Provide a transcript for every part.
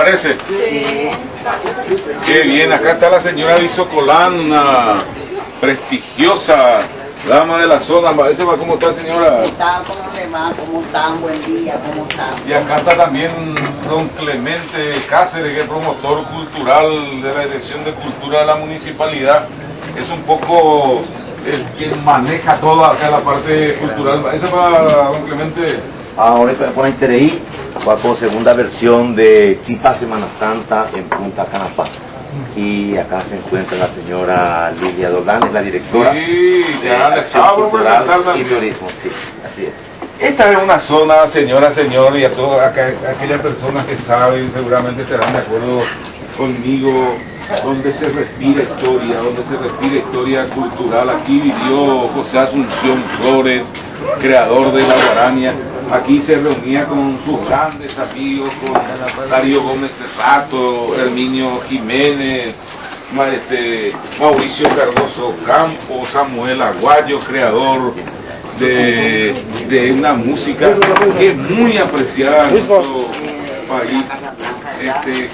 parece? Sí. Qué bien, acá está la señora Bisocolán, una prestigiosa dama de la zona. ¿Cómo está, señora? ¿Cómo está? ¿Cómo le va? ¿Cómo están? Buen día, ¿cómo están? Y acá está también don Clemente Cáceres, que es promotor cultural de la Dirección de Cultura de la Municipalidad. Es un poco el quien maneja toda acá la parte cultural. ¿Eso para don Clemente? Ahora por Intereí, va con segunda versión de Chipa Semana Santa en Punta Canapá. Y acá se encuentra la señora Lilia Doldán, es la directora Sí, de ya le Acción acabo de Cultural presentar y también. Turismo. Sí, así es. Esta es una zona, señora, señor, y a todas aquellas personas que saben seguramente estarán de acuerdo conmigo, donde se respira historia cultural. Aquí vivió José Asunción Flores, creador de la guaraña. Aquí se reunía con sus grandes amigos, con Darío Gómez Cerrato, Herminio Jiménez, Mauricio Cardoso Campos, Samuel Aguayo, creador de una música que es muy apreciada en nuestro país.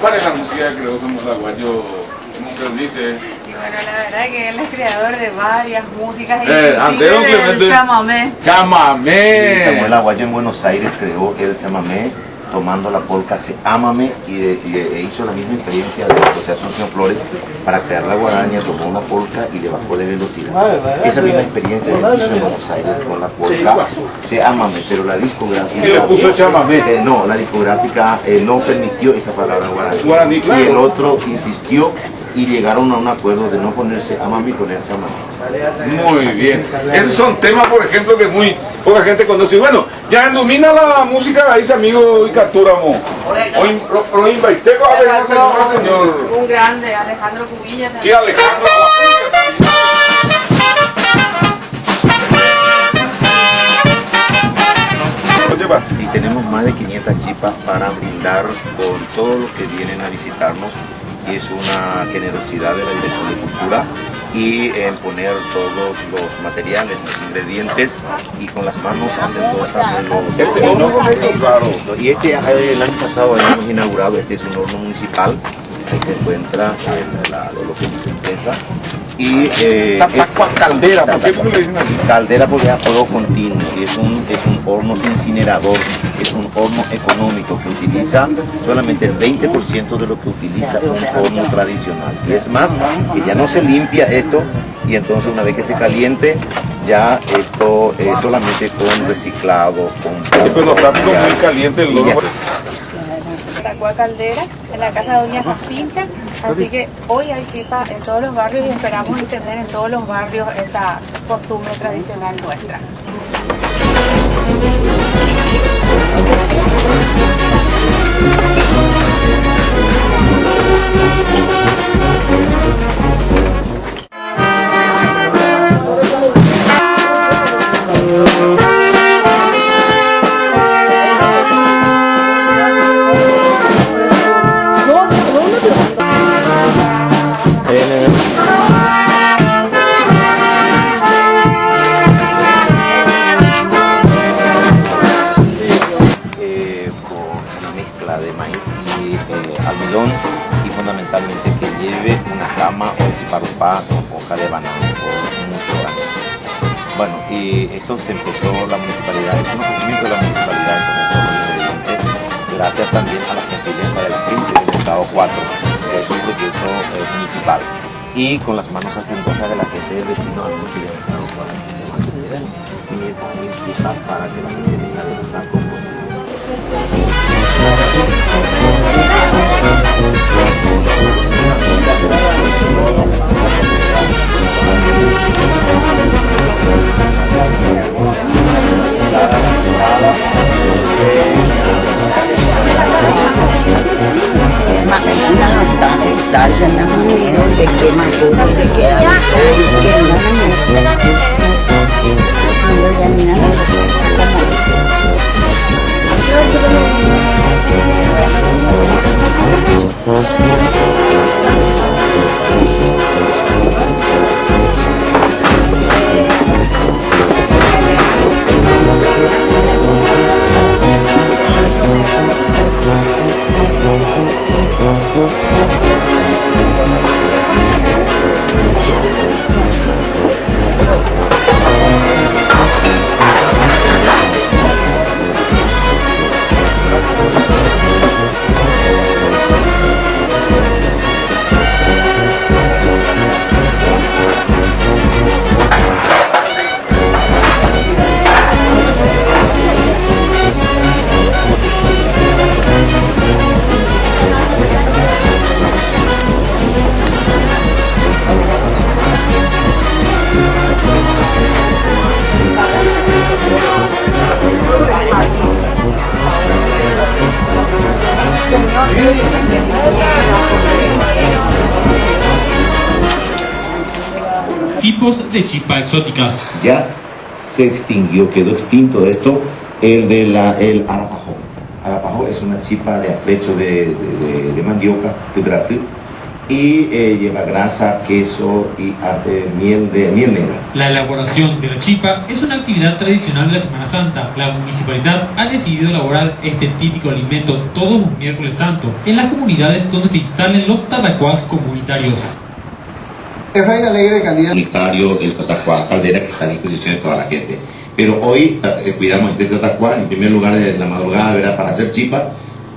¿Cuál es la música que creó Samuel Aguayo? ¿Cómo se dice? Y bueno, la verdad que él es creador de varias músicas, Antero inclusive Clemente. del chamamé. ¡Chamamé! Samuel Aguayo en Buenos Aires creó el chamamé tomando la polca Se Ámame e hizo la misma experiencia de José Asunción Flores para crear la guaraña, tomó una polca y le bajó de velocidad. Esa misma experiencia la hizo en Buenos Aires con la polca Se Ámame, pero la discográfica... ¿Y le puso chamamé? No, la discográfica no permitió esa palabra guaraní. Guaraní, claro. Y el otro insistió y llegaron a un acuerdo de no ponerse Ámame y ponerse Ámame. Muy bien. Esos son temas, por ejemplo, que muy poca gente conoce. Bueno, ya domina la música, dice amigo y capturamos. Hoy Baiteco hace una señora, señor. Un grande, Alejandro Cubilla. Sí, Alejandro. Sí, tenemos más de 500 chipas para brindar con todos los que vienen a visitarnos. Y es una generosidad de la Dirección de Cultura y en poner todos los materiales, los ingredientes y con las manos hacendosa de los vecinos. Y el año pasado habíamos inaugurado, este es un horno municipal, ahí se encuentra lo que es empresa. Y Caldera, ¿por qué le dicen así? Caldera porque es a fuego continuo y es un horno incinerador, es un horno económico que utiliza solamente el 20% de lo que utiliza un horno tradicional. Y es más, que ya no se limpia esto y entonces una vez que se caliente, ya esto es solamente con reciclado, con... Sí, pero está muy caliente el horno. Tacua Caldera, en la casa de doña Jacinta, así que hoy hay chipa en todos los barrios y esperamos extender en todos los barrios esta costumbre tradicional nuestra. De maíz y almidón y fundamentalmente que lleve una cama o esparpá con hoja de banano por muchos años. Bueno, y esto se empezó la municipalidad, es un ofrecimiento de la municipalidad con estos ingredientes, gracias también a la gentileza de la gente del Estado 4, que es un proyecto municipal, y con las manos hacendosas de la gente del vecino al del Estado 4. 500.000 chispas para que la gente venga a disfrutar con se quema todo, se queda todo. tipos de chipa exóticas. Ya se extinguió, quedó extinto esto, el arapajó. Arapajó es una chipa de afrecho de mandioca, de gratu, y lleva grasa, queso y miel negra. La elaboración de la chipa es una actividad tradicional de la Semana Santa. La municipalidad ha decidido elaborar este típico alimento todos los miércoles santos en las comunidades donde se instalen los tatacuás comunitarios. El alegre de calidad comunitario, el tatacuá caldera que está a disposición de toda la gente. Pero hoy cuidamos este tatacuá, en primer lugar desde la madrugada, ¿verdad?, para hacer chipa,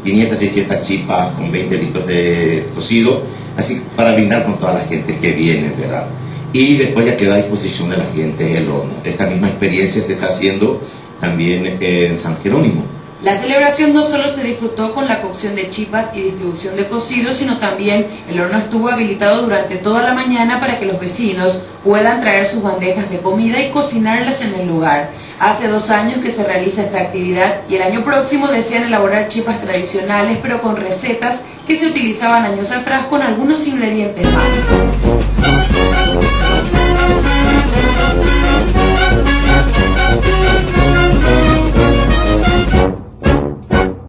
500, 600 chipas con 20 litros de cocido, así para brindar con toda la gente que viene, ¿verdad? Y después ya queda a disposición de la gente el horno. Esta misma experiencia se está haciendo también en San Jerónimo. La celebración no solo se disfrutó con la cocción de chipas y distribución de cocidos, sino también el horno estuvo habilitado durante toda la mañana para que los vecinos puedan traer sus bandejas de comida y cocinarlas en el lugar. Hace 2 años que se realiza esta actividad y el año próximo desean elaborar chipas tradicionales, pero con recetas que se utilizaban años atrás con algunos ingredientes más.